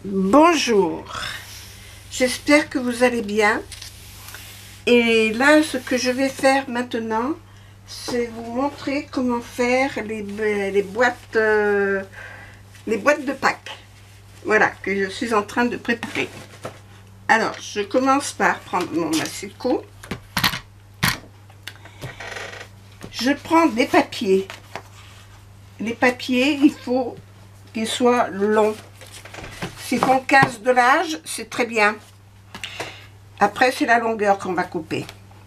Bonjour, j'espère que vous allez bien. Et là, ce que je vais faire maintenant, c'est vous montrer comment faire les boîtes de Pâques. Voilà, que je suis en train de préparer. Alors, je commence par prendre mon massicot. Je prends des papiers. Les papiers, il faut qu'ils soient longs. S'ils font 15 de large, c'est très bien. Après, c'est la longueur qu'on va couper.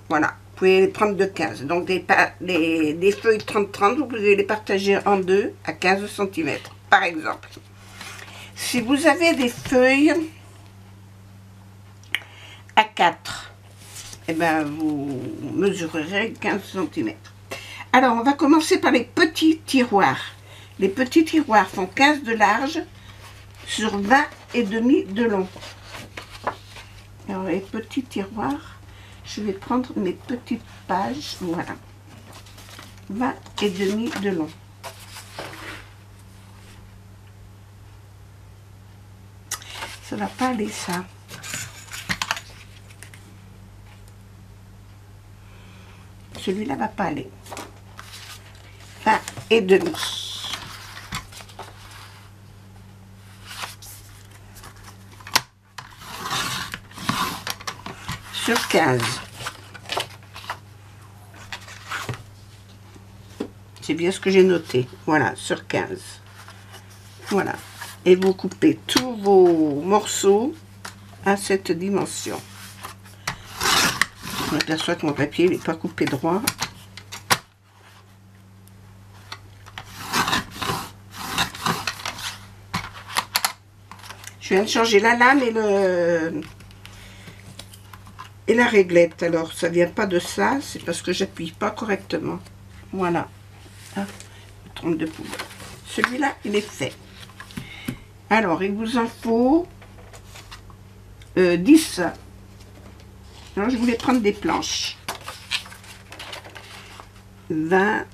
Voilà, vous pouvez les prendre de 15. Donc, des feuilles 30-30, vous pouvez les partager en deux à 15 cm, par exemple. Si vous avez des feuilles à 4, eh ben, vous mesurerez 15 cm. Alors, on va commencer par les petits tiroirs. Les petits tiroirs font 15 de large sur 20,5 de long. Alors, les petits tiroirs, je vais prendre mes petites pages, voilà, 20,5 de long. Ça va pas aller, ça. Celui-là va pas aller. 20,5. Sur 15. C'est bien ce que j'ai noté. Voilà, sur 15. Voilà. Et vous coupez tous vos morceaux à cette dimension. Je m'aperçois que mon papier n'est pas coupé droit. Je viens de changer la lame et la réglette. Alors, ça vient pas de ça, c'est parce que j'appuie pas correctement. Voilà. Ah, trompe de poudre. Celui-là, il est fait. Alors, il vous en faut 10. Alors, je voulais prendre des planches. 20,5.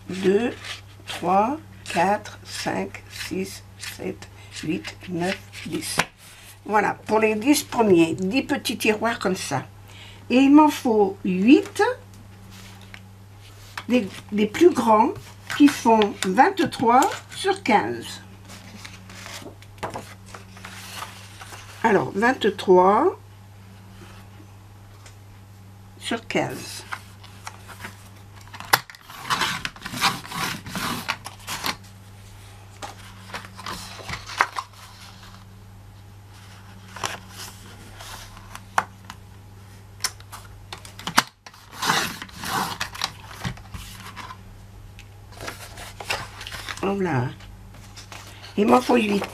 Deux, 3, 4, 5, 6, 7, 8, 9, 10. Voilà, pour les 10 premiers, 10 petits tiroirs comme ça. Et il m'en faut 8 des plus grands qui font 23 sur 15. Alors, 23 sur 15. Voilà. Il m'en faut 8.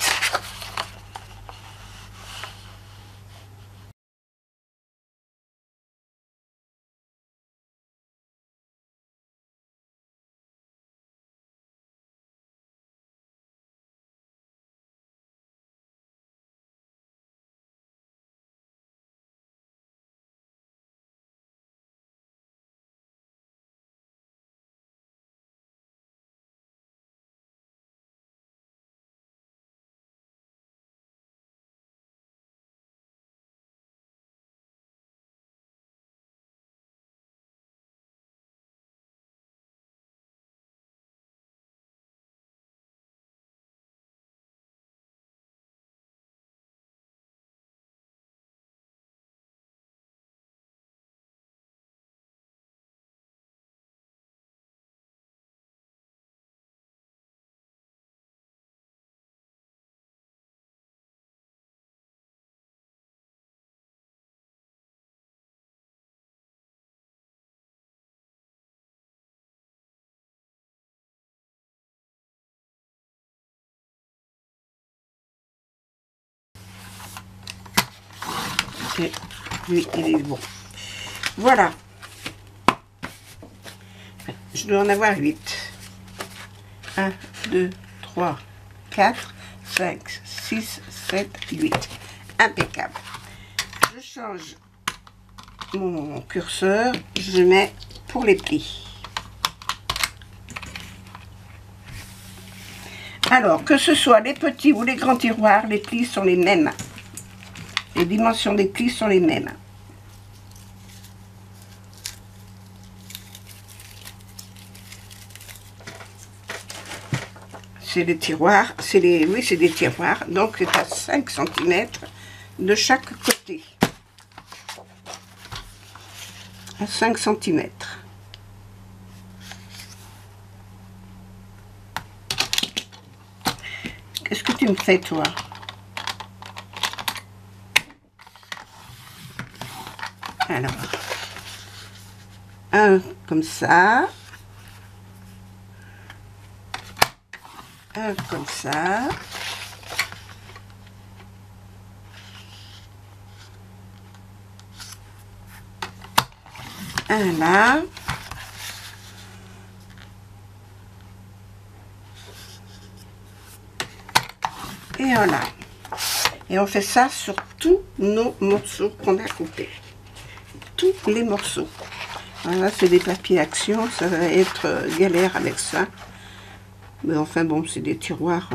Et lui, il est bon. Voilà. Je dois en avoir 8. 1, 2, 3, 4, 5, 6, 7, 8. Impeccable. Je change mon curseur. Je mets pour les plis. Alors, que ce soit les petits ou les grands tiroirs, les plis sont les mêmes. Les dimensions des plis sont les mêmes. C'est des tiroirs, oui, c'est des tiroirs, donc c'est à 5 cm de chaque côté. À 5 cm. Qu'est-ce que tu me fais, toi? Alors, un comme ça, un comme ça, un là, et un là. Et on fait ça sur tous nos morceaux qu'on a coupés. Tous les morceaux. Voilà, c'est des papiers action, ça va être galère avec ça. Mais enfin bon, c'est des tiroirs.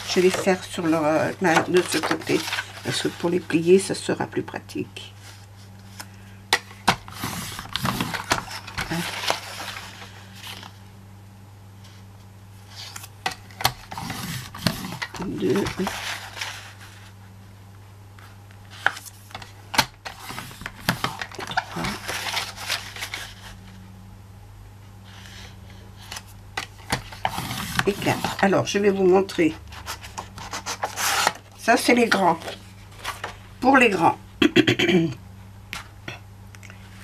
Je vais les faire sur de ce côté, parce que pour les plier, ça sera plus pratique. Deux. Et 4. Alors, je vais vous montrer. Ça, c'est les grands. Pour les grands.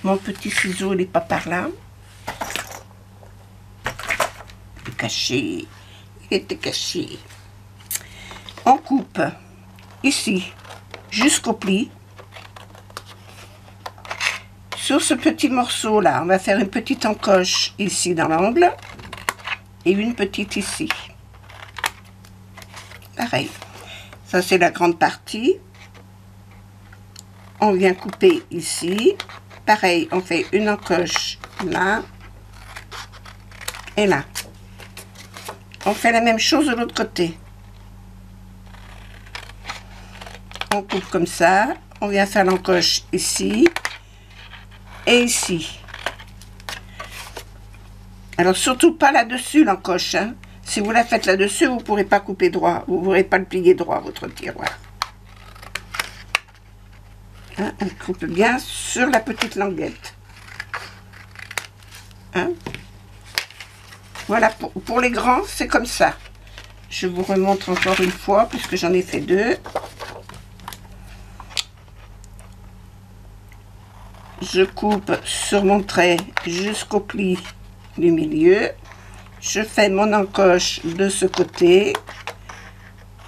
Mon petit ciseau, il n'est pas par là. Il est caché. Il était caché. On coupe ici jusqu'au pli. Sur ce petit morceau là, on va faire une petite encoche ici dans l'angle et une petite ici. Pareil. Ça c'est la grande partie. On vient couper ici. Pareil, on fait une encoche là et là. On fait la même chose de l'autre côté. On coupe comme ça. On vient faire l'encoche ici et ici. Alors surtout pas là-dessus l'encoche. Hein. Si vous la faites là-dessus, vous ne pourrez pas couper droit. Vous ne pourrez pas le plier droit, votre tiroir. Hein, on coupe bien sur la petite languette. Hein. Voilà, pour les grands, c'est comme ça. Je vous remontre encore une fois, puisque j'en ai fait 2. Je coupe sur mon trait jusqu'au pli du milieu. je fais mon encoche de ce côté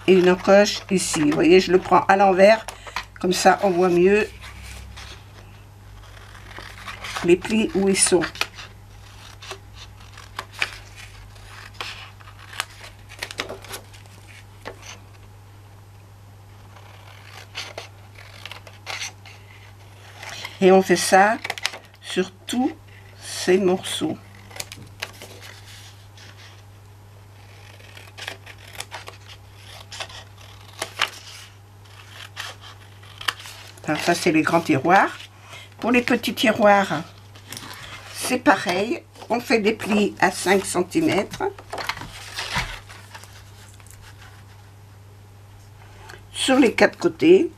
et une encoche ici. Vous voyez, je le prends à l'envers, comme ça on voit mieux les plis où ils sont. Et on fait ça sur tous ces morceaux. Alors ça, c'est les grands tiroirs. Pour les petits tiroirs, c'est pareil. On fait des plis à 5 cm. Sur les 4 côtés.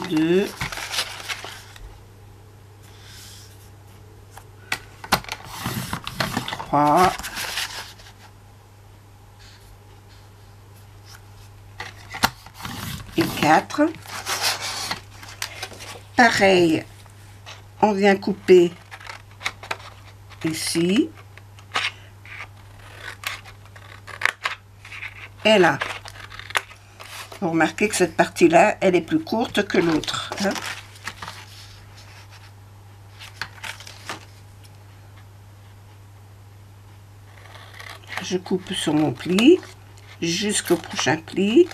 Deux. Trois. Et 4. Pareil, on vient couper ici et là. Vous remarquez que cette partie-là, elle est plus courte que l'autre. Hein? Je coupe sur mon pli jusqu'au prochain pli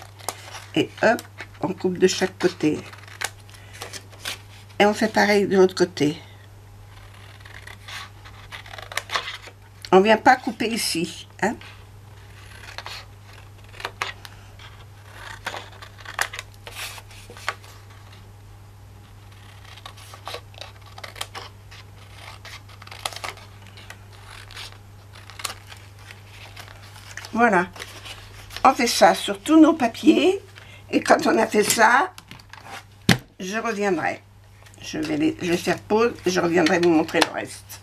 et hop, on coupe de chaque côté. Et on fait pareil de l'autre côté. On vient pas couper ici. Hein? Voilà, on fait ça sur tous nos papiers et quand on a fait ça, je reviendrai. Je vais faire pause et je reviendrai vous montrer le reste.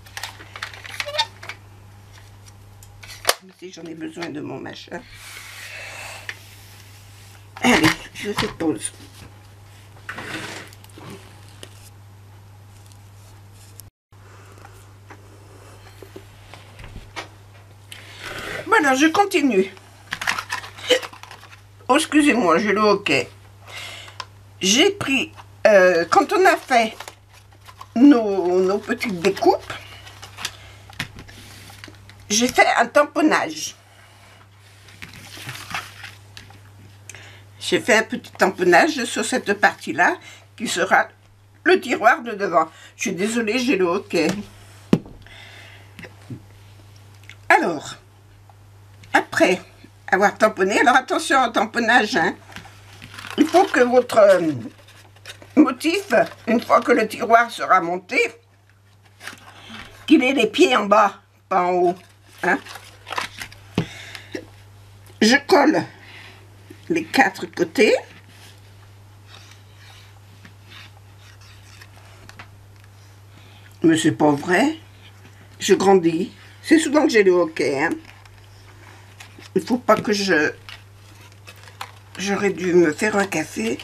Si j'en ai besoin de mon machin. Allez, je fais pause. Voilà, je continue. Oh, excusez-moi, j'ai le hoquet. J'ai pris, quand on a fait nos petites découpes, j'ai fait un tamponnage. J'ai fait un petit tamponnage sur cette partie-là, qui sera le tiroir de devant. Je suis désolée, j'ai le hoquet. Alors, après avoir tamponné, alors attention au tamponnage, hein, il faut que votre motif, une fois que le tiroir sera monté, qu'il ait les pieds en bas, pas en haut. Hein. Je colle les 4 côtés. Mais c'est pas vrai. Je grandis. C'est souvent que j'ai le hoquet. Hein. Il faut pas que j'aurais dû me faire un café.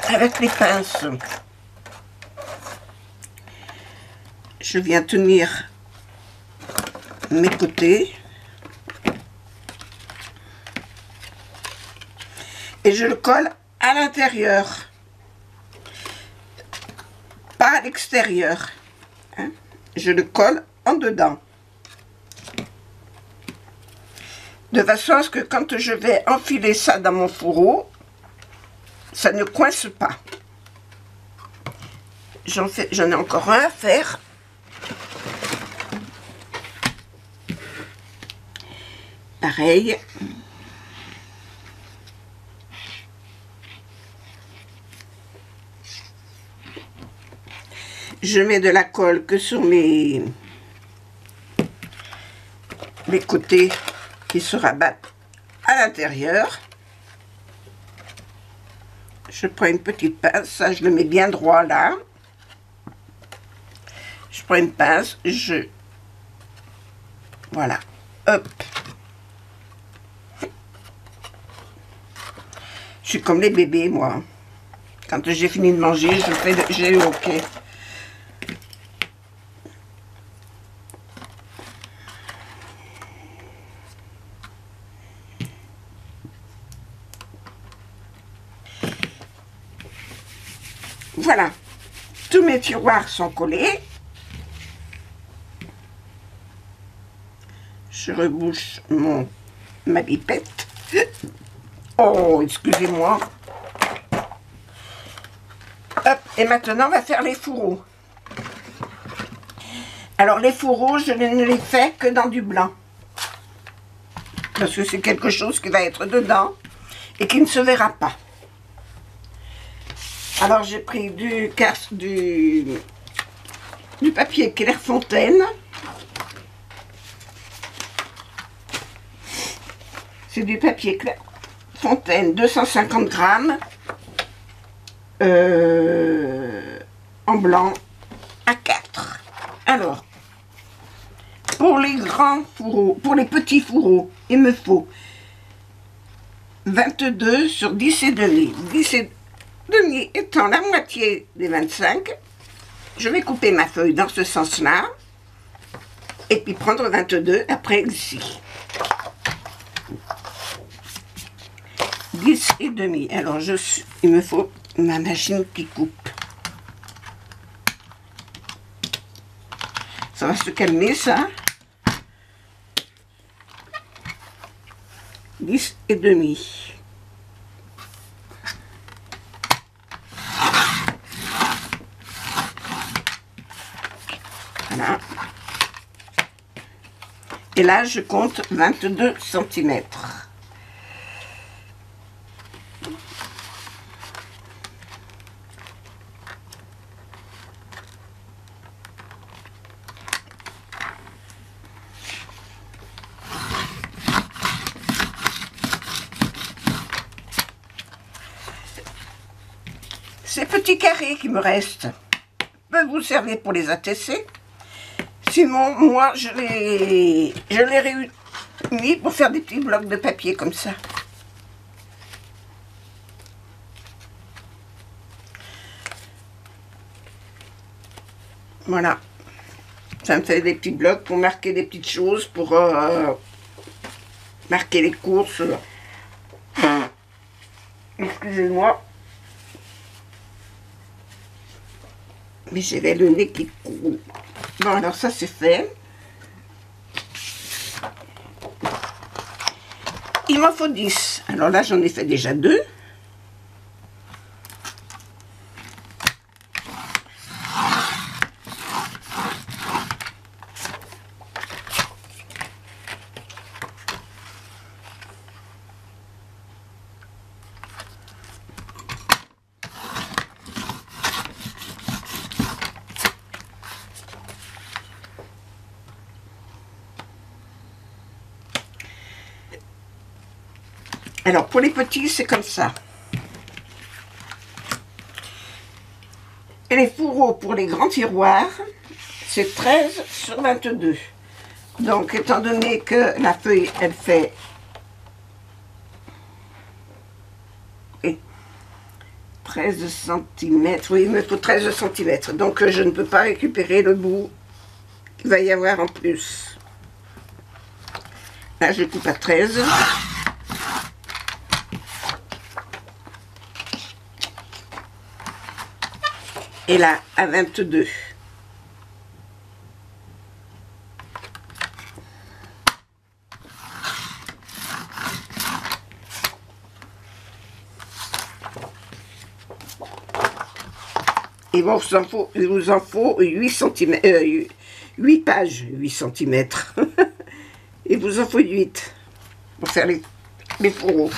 Avec les pinces. Je viens tenir mes côtés. Et je le colle à l'intérieur. Pas à l'extérieur. Hein? Je le colle en dedans. De façon à ce que quand je vais enfiler ça dans mon fourreau, ça ne coince pas. J'en ai encore un à faire. Pareil. Je mets de la colle que sur les côtés qui se rabattent à l'intérieur. Je prends une petite pince, ça je le mets bien droit là. Je prends une pince, je Voilà. Hop. Je suis comme les bébés, moi. Quand j'ai fini de manger, j'ai OK. Voilà. Tous mes tiroirs sont collés. Je rebouche ma pipette. Oh, excusez-moi. Hop, et maintenant, on va faire les fourreaux. Alors, les fourreaux, je ne les fais que dans du blanc. Parce que c'est quelque chose qui va être dedans et qui ne se verra pas. Alors, j'ai pris du papier Clairefontaine. C'est du papier Clairefontaine, 250 grammes. En blanc A4. Alors, pour les grands fourreaux, pour les petits fourreaux, il me faut 22 sur 10 et demi. 10 et demi étant la moitié des 25, je vais couper ma feuille dans ce sens-là et puis prendre 22 après ici. 10 et demi. Alors, il me faut ma machine qui coupe. Ça va se calmer, ça. 10 et demi. Voilà. Et là, je compte 22 cm. Ces petits carrés qui me restent peuvent vous servir pour les attesser. Sinon, moi, je les réunis pour faire des petits blocs de papier comme ça. Voilà. Ça me fait des petits blocs pour marquer des petites choses, pour marquer les courses. Excusez-moi. Mais j'avais le nez qui coule. Bon, alors ça c'est fait. Il m'en faut 10. Alors là, j'en ai fait déjà 2. Alors, pour les petits, c'est comme ça. Et les fourreaux pour les grands tiroirs, c'est 13 sur 22. Donc, étant donné que la feuille, elle fait 13 cm, oui, il me faut 13 cm. Donc, je ne peux pas récupérer le bout qu'il va y avoir en plus. Là, je coupe à 13. Et là, à 22. Il vous en faut 8 cm, 8 pages, 8 cm. Il vous en faut 8 pour faire les fourreaux.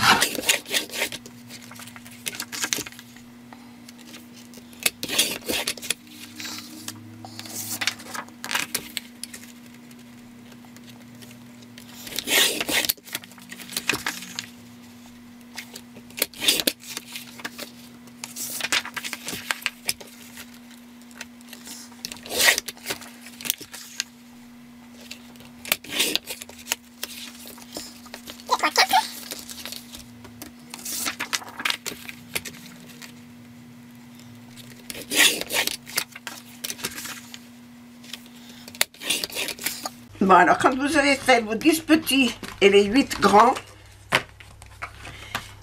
Bon, alors quand vous avez fait vos 10 petits et les 8 grands,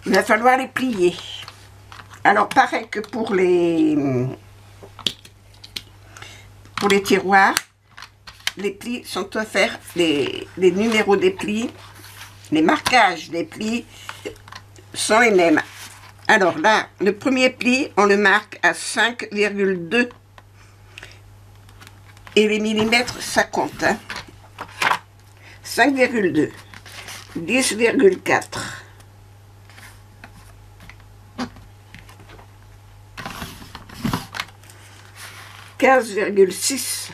il va falloir les plier. Alors pareil que pour les tiroirs, les plis sont offerts, les numéros des plis, les marquages des plis sont les mêmes. Alors là, le premier pli, on le marque à 5,2 et les millimètres, ça compte. Hein. 5,2, 10,4, 15,6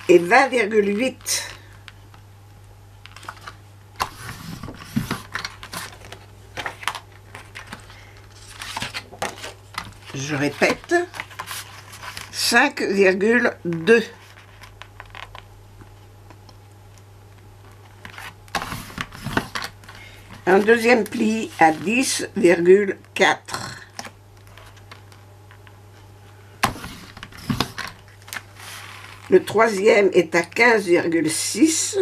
et 20,8. Je répète, 5,2. Un deuxième pli à 10,4. Le troisième est à 15,6.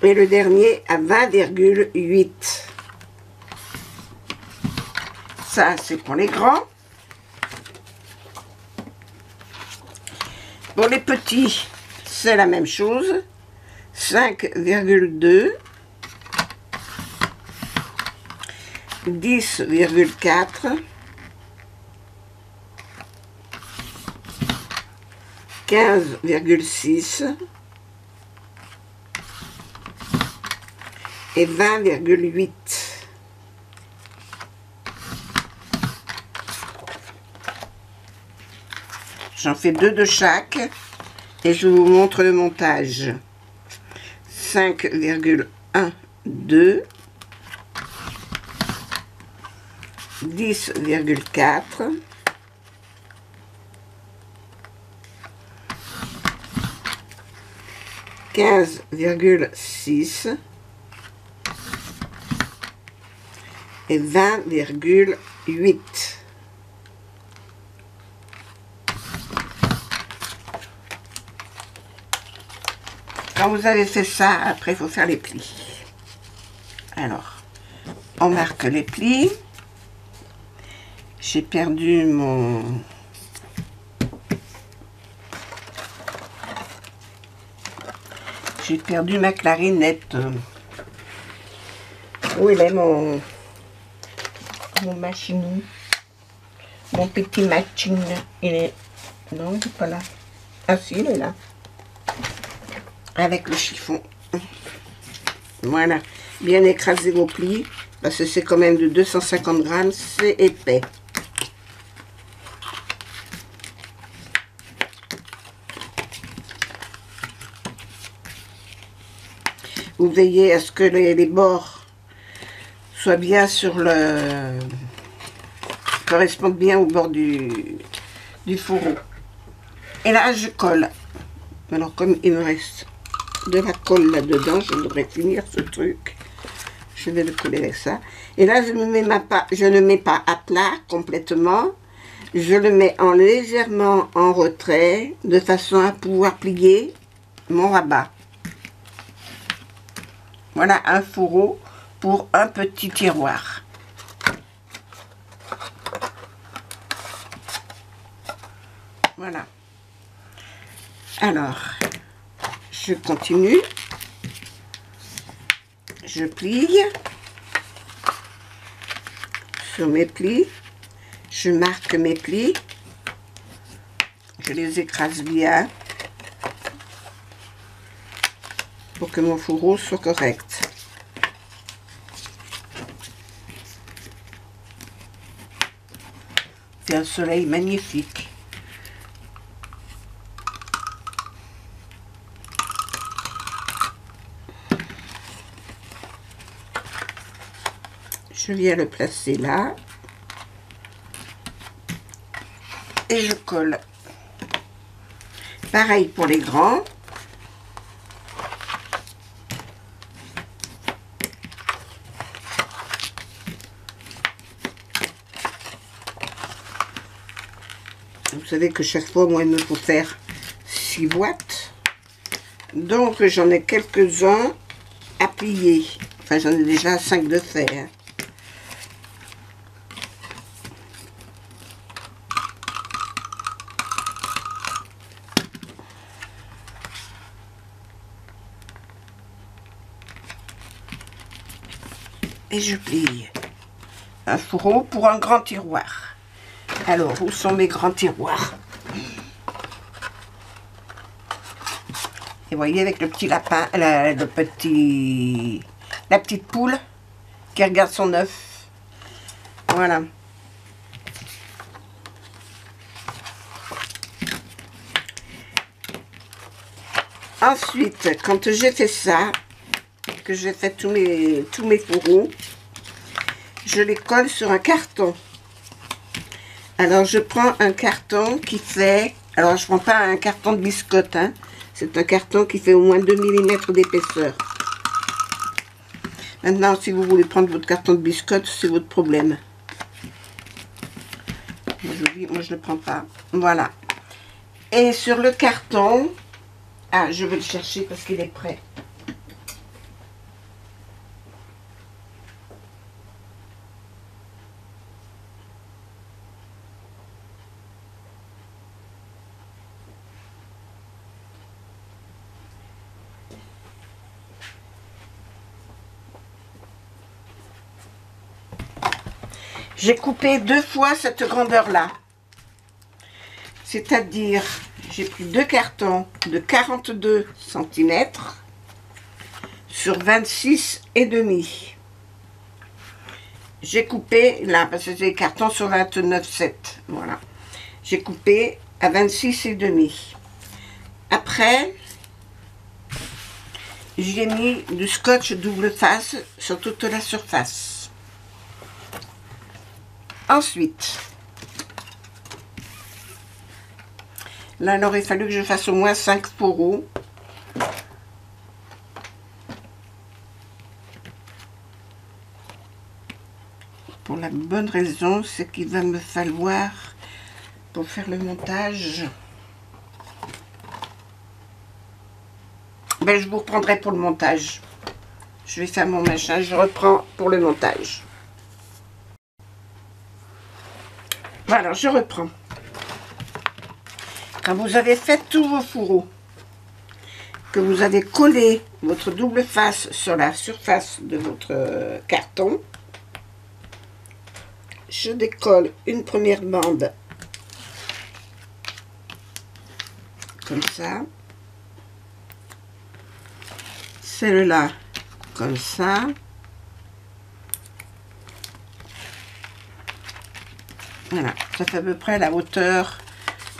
Et le dernier à 20,8. Ça, c'est pour les grands. Pour les petits, c'est la même chose. 5,2, 10,4, 15,6 et 20,8. J'en fais 2 de chaque et je vous montre le montage. 5,1, 2, 10,4, 15,6 et 20,8. Quand vous avez fait ça, après il faut faire les plis. Alors, on marque les plis. J'ai perdu mon... J'ai perdu ma clarinette. Où il est mon machine? Mon petit machine. Il est... Non, il n'est pas là. Ah si, il est là. Avec le chiffon. Voilà. Bien écraser vos plis. Parce que c'est quand même de 250 grammes. C'est épais. Vous veillez à ce que les bords soient bien sur le... correspondent bien au bord du fourreau. Et là, je colle. Alors, comme il me reste de la colle là-dedans, je devrais finir ce truc. Je vais le coller avec ça. Et là, je ne mets pas à plat complètement. Je le mets légèrement en retrait, de façon à pouvoir plier mon rabat. Voilà un fourreau pour un petit tiroir. Voilà. Alors, je continue. Je plie. Sur mes plis. Je marque mes plis. Je les écrase bien. Pour que mon fourreau soit correct. C'est un soleil magnifique. Je viens le placer là. Et je colle. Pareil pour les grands. Vous savez que chaque fois, moi, il me faut faire 6 boîtes. Donc, j'en ai quelques-uns à plier. Enfin, j'en ai déjà 5 de fait. Hein. Et je plie un fourreau pour un grand tiroir. Alors, où sont mes grands tiroirs? Et vous voyez, avec le petit lapin, la petite poule qui regarde son œuf. Voilà. Ensuite, quand j'ai fait ça, que j'ai fait tous mes fourreaux, je les colle sur un carton. Alors, je prends un carton qui fait... Alors, je ne prends pas un carton de biscotte, hein. C'est un carton qui fait au moins 2 mm d'épaisseur. Maintenant, si vous voulez prendre votre carton de biscotte, c'est votre problème. Moi, je ne le prends pas. Voilà. Et sur le carton... Ah, je vais le chercher parce qu'il est prêt. J'ai coupé 2 fois cette grandeur-là. C'est-à-dire, j'ai pris 2 cartons de 42 cm sur 26,5. J'ai coupé, là, parce que c'est des cartons sur 29,7. Voilà. J'ai coupé à 26,5. Après, j'ai mis du scotch double face sur toute la surface. Ensuite, là, il aurait fallu que je fasse au moins 5 fourreaux. Pour la bonne raison, c'est qu'il va me falloir, pour faire le montage, ben, je vous reprendrai pour le montage. Je vais faire mon machin, je reprends pour le montage. Voilà, je reprends. Quand vous avez fait tous vos fourreaux, que vous avez collé votre double face sur la surface de votre carton, je décolle une première bande comme ça, celle-là comme ça, voilà, ça fait à peu près la hauteur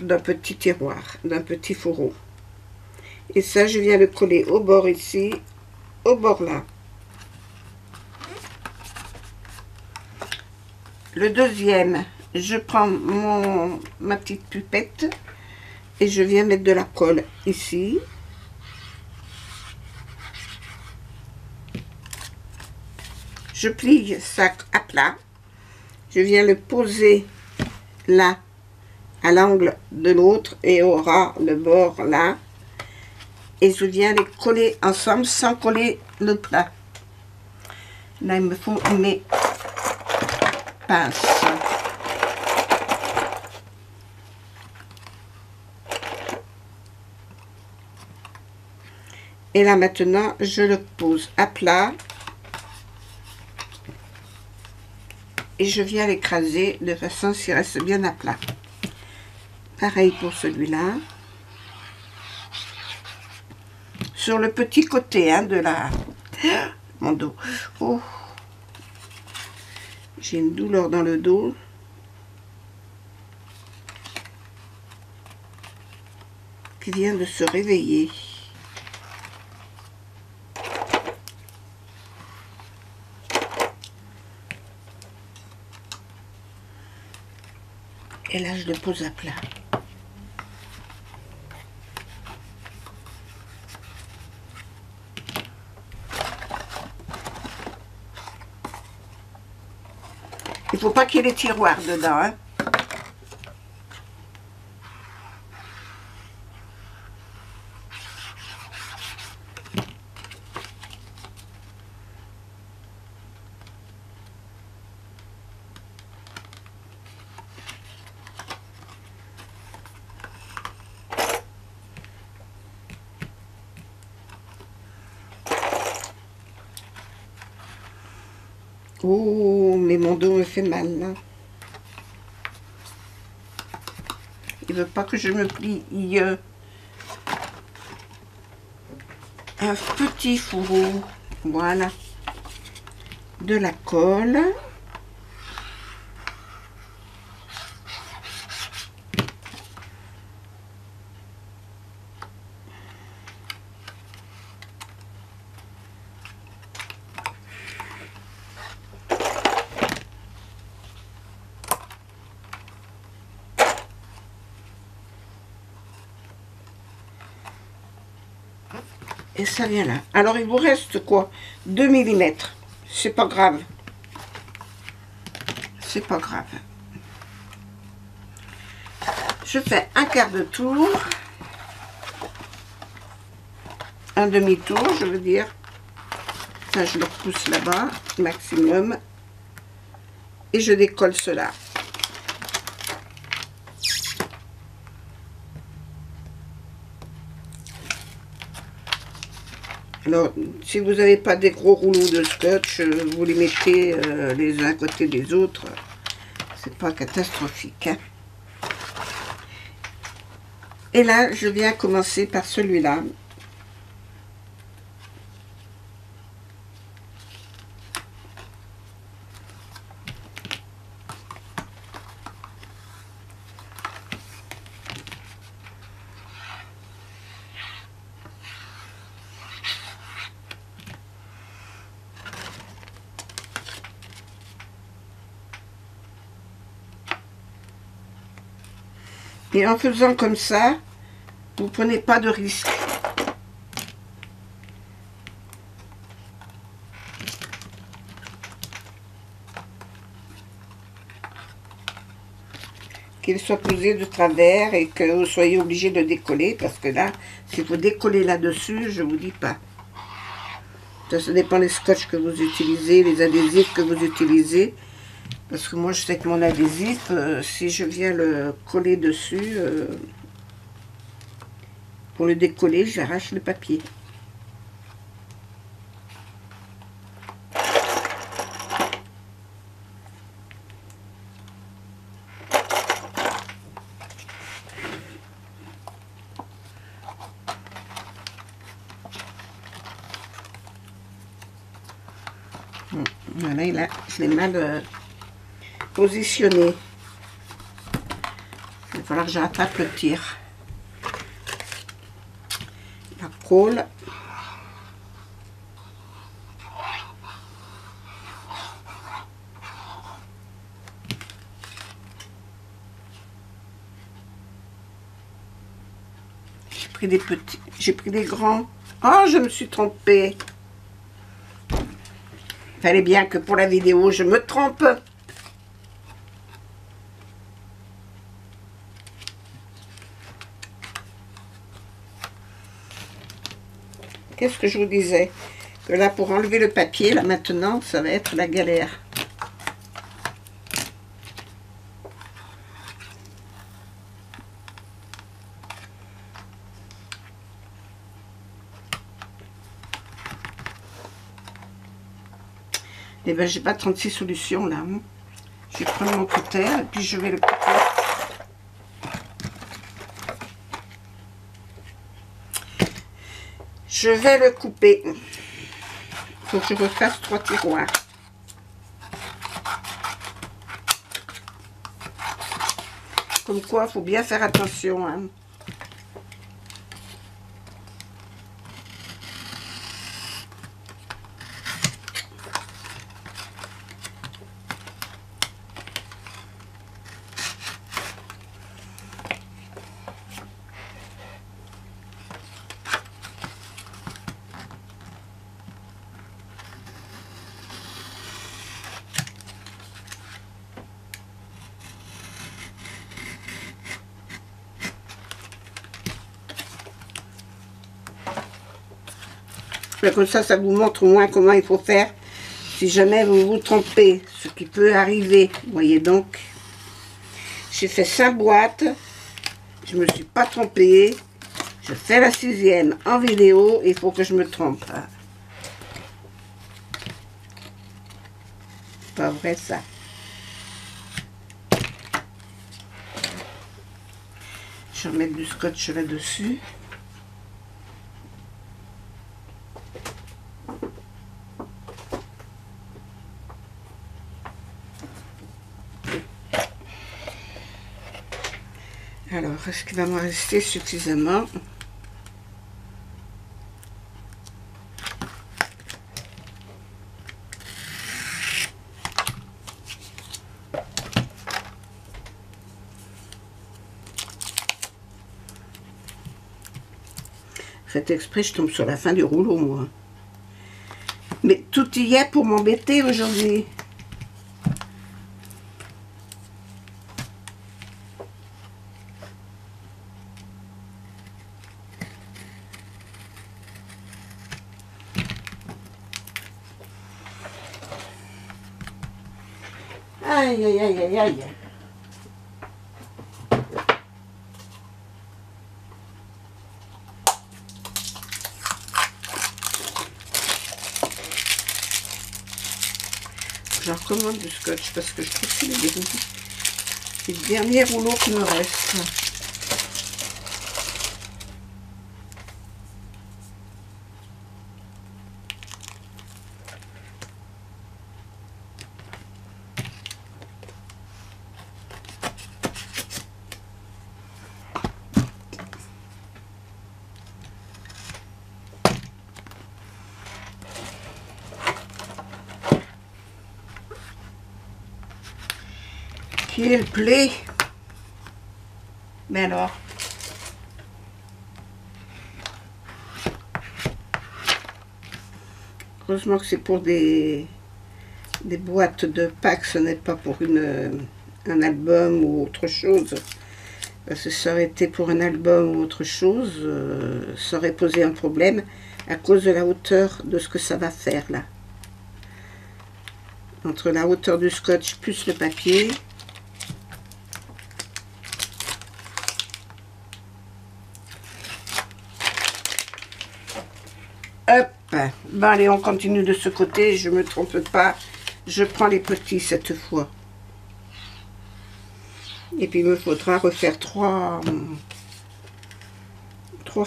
d'un petit tiroir, d'un petit fourreau. Et ça, je viens le coller au bord ici, au bord là. Le deuxième, je prends ma petite pipette et je viens mettre de la colle ici. Je plie ça à plat. Je viens le poser là, à l'angle de l'autre et aura le bord là. Et je viens les coller ensemble sans coller le plat. Là, il me faut mes pinces. Et là, maintenant, je le pose à plat. Et je viens l'écraser de façon qu'il reste bien à plat. Pareil pour celui-là. Sur le petit côté hein, de la... Mon dos. Oh. J'ai une douleur dans le dos. Qui vient de se réveiller. Et là, je le pose à plat. Il ne faut pas qu'il y ait les tiroirs dedans. Hein. Oh, mais mon dos me fait mal, là. Il veut pas que je me plie. Un petit fourreau. Voilà. De la colle. Et ça vient là. Alors, il vous reste quoi? 2 mm. C'est pas grave. C'est pas grave. Je fais un quart de tour. Un demi-tour, je veux dire. Ça, je le repousse là-bas, maximum. Et je décolle cela. Alors, si vous n'avez pas des gros rouleaux de scotch, vous les mettez les uns à côté des autres. C'est pas catastrophique, hein. Et là, je viens commencer par celui-là. Et en faisant comme ça, vous prenez pas de risque. Qu'il soit posé de travers et que vous soyez obligé de décoller, parce que là, si vous décollez là-dessus, je vous dis pas. Ça dépend des scotch que vous utilisez, les adhésifs que vous utilisez. Parce que moi, je sais que mon adhésif, si je viens le coller dessus, pour le décoller, j'arrache le papier. Voilà, et là, je l'ai mal positionné. Il va falloir que je rattrape le tir. La colle. J'ai pris des petits, j'ai pris des grands. Oh, je me suis trompée. Fallait bien que pour la vidéo, je me trompe. Qu'est-ce que je vous disais? Que là, pour enlever le papier, là, maintenant, ça va être la galère. Eh bien, j'ai pas 36 solutions, là. Je vais prendre mon cutter, et puis je vais le couper. Je vais le couper. Il faut que je refasse 3 tiroirs. Comme quoi, il faut bien faire attention, hein. Comme ça vous montre au moins comment il faut faire si jamais vous vous trompez, ce qui peut arriver. Vous voyez donc, j'ai fait 5 boîtes, je me suis pas trompée, je fais la 6e en vidéo, il faut que je me trompe. pas vrai ça. Je vais remettre du scotch là-dessus. Alors, est-ce qu'il va me rester suffisamment? Faites exprès, je tombe sur la fin du rouleau, moi. Mais tout y est pour m'embêter aujourd'hui. Aïe, aïe, aïe, aïe, aïe. Je recommande du scotch parce que je trouve que c'est le dernier rouleau qui me reste. Quel plaît. Mais alors, heureusement que c'est pour des boîtes de Pâques, ce n'est pas pour un album ou autre chose. Parce que ça aurait été pour un album ou autre chose, ça aurait posé un problème à cause de la hauteur de ce que ça va faire là. Entre la hauteur du scotch plus le papier. Hop, bon allez, on continue de ce côté, je me trompe pas, je prends les petits cette fois. Et puis il me faudra refaire trois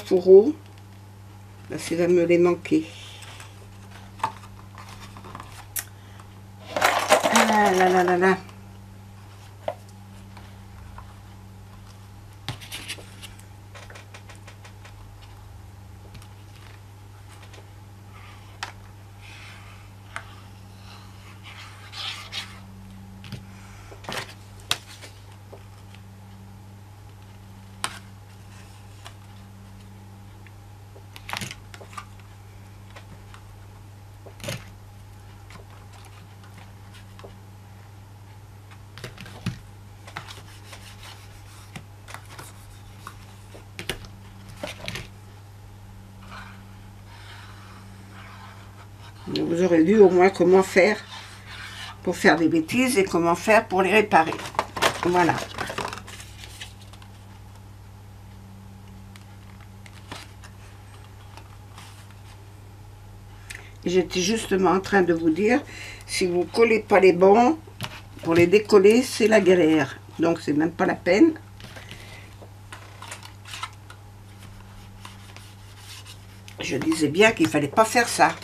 fourreaux, parce qu'il va me les manquer. Ah là là là là. Vous aurez vu au moins comment faire pour faire des bêtises et comment faire pour les réparer. Voilà. J'étais justement en train de vous dire, si vous ne collez pas les bons, pour les décoller, c'est la galère. Donc, c'est même pas la peine. Je disais bien qu'il ne fallait pas faire ça.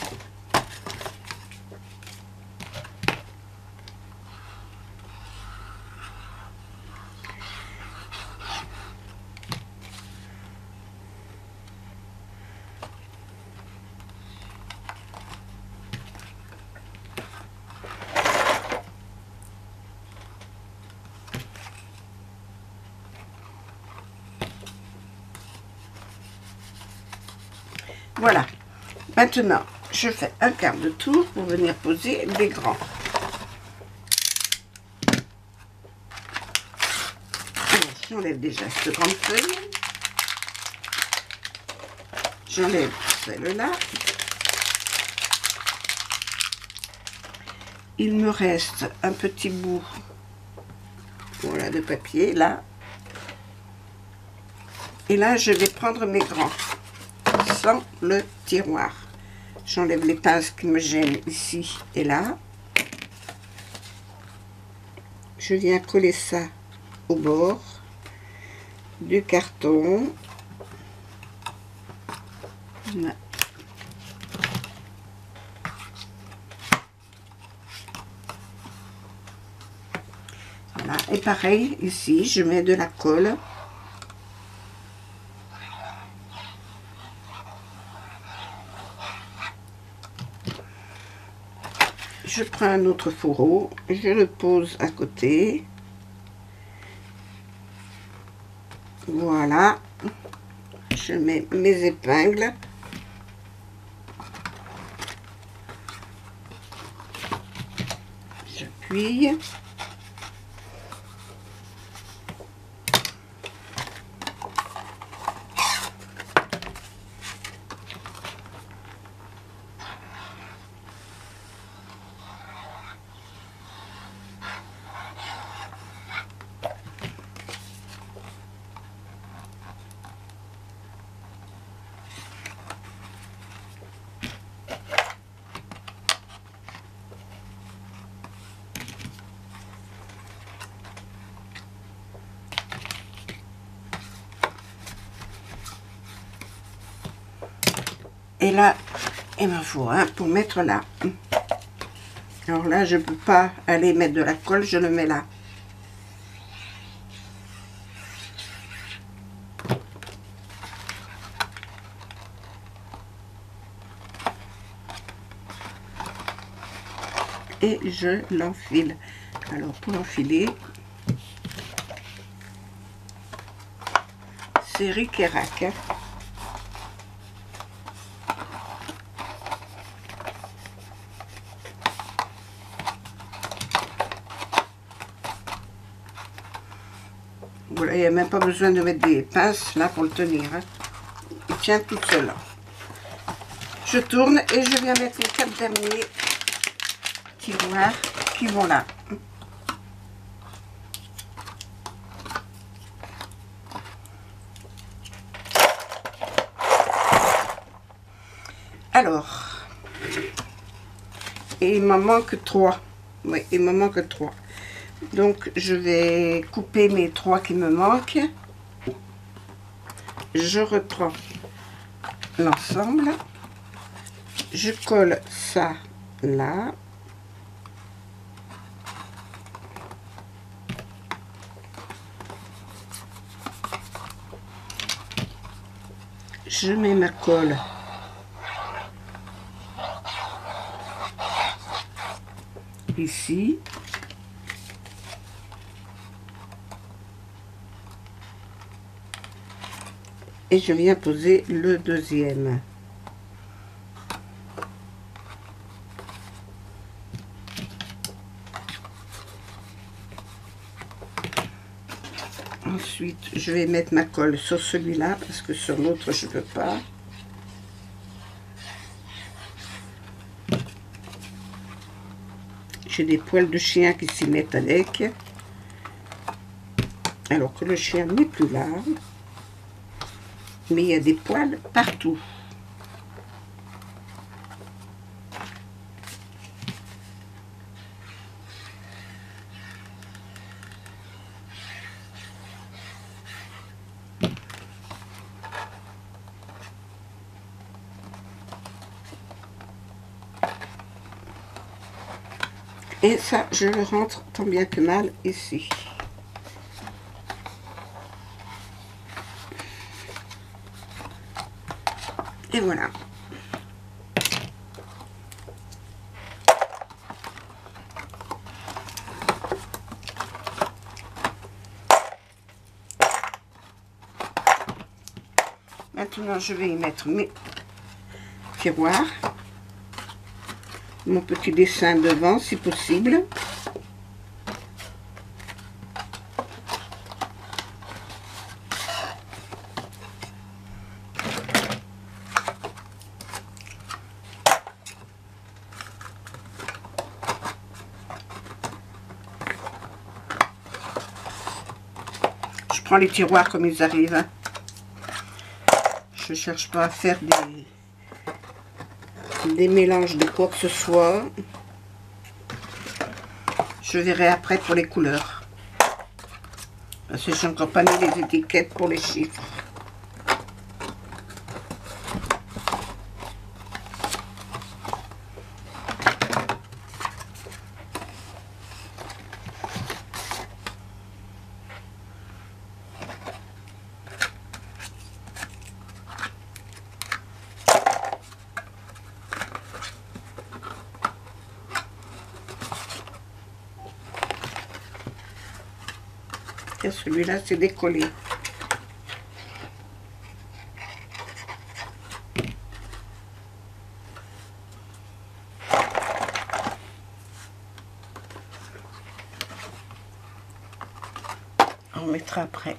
Voilà. Maintenant, je fais un quart de tour pour venir poser des grands. J'enlève déjà cette grande feuille. J'enlève celle-là. Il me reste un petit bout, voilà, de papier, là. Et là, je vais prendre mes grands, sans le tiroir. J'enlève les pinces qui me gênent ici et là. je viens coller ça au bord du carton. Voilà. Voilà. Et pareil, ici, je mets de la colle. Je prends un autre fourreau, je le pose à côté. Voilà. Je mets mes épingles. J'appuie. Et là, il m'en faut un pour mettre là. Alors là, je ne peux pas aller mettre de la colle, je le mets là. Et je l'enfile. Alors pour l'enfiler, c'est ric et rac, hein. Voilà, il n'y a même pas besoin de mettre des pinces là pour le tenir, hein. Il tient tout seul. Je tourne et je viens mettre les 4 derniers tiroirs qui vont là. Alors, et il m'en manque 3. Oui, il me manque 3. Donc, je vais couper mes 3 qui me manquent. Je reprends l'ensemble. Je colle ça là. Je mets ma colle ici. Et je viens poser le deuxième. Ensuite, je vais mettre ma colle sur celui-là parce que sur l'autre, je ne peux pas. J'ai des poils de chien qui s'y mettent avec. Alors que le chien n'est plus là. Mais il y a des poils partout. Et ça, je le rentre tant bien que mal ici. Et voilà. Maintenant, je vais y mettre mes tiroirs. Mon petit dessin devant, si possible. Je prends les tiroirs comme ils arrivent. Je ne cherche pas à faire des mélanges de quoi que ce soit. Je verrai après pour les couleurs. Parce que j'ai encore pas mis les étiquettes pour les chiffres. Celui-là, c'est décollé. On mettra après.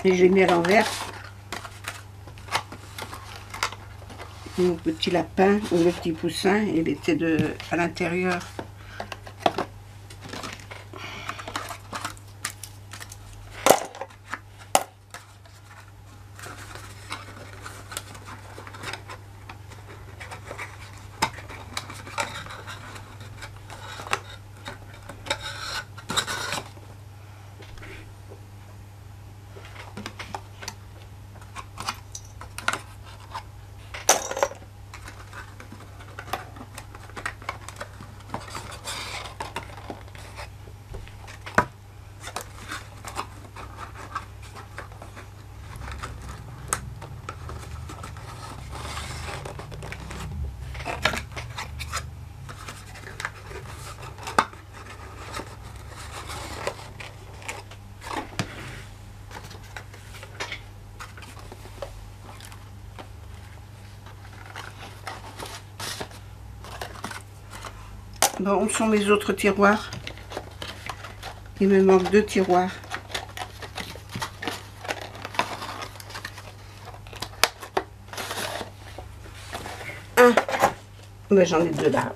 Et j'ai mis à l'envers mon petit lapin ou le petit poussin, il était à l'intérieur. Bon, où sont mes autres tiroirs? Il me manque 2 tiroirs. Un. Ben, j'en ai 2 là.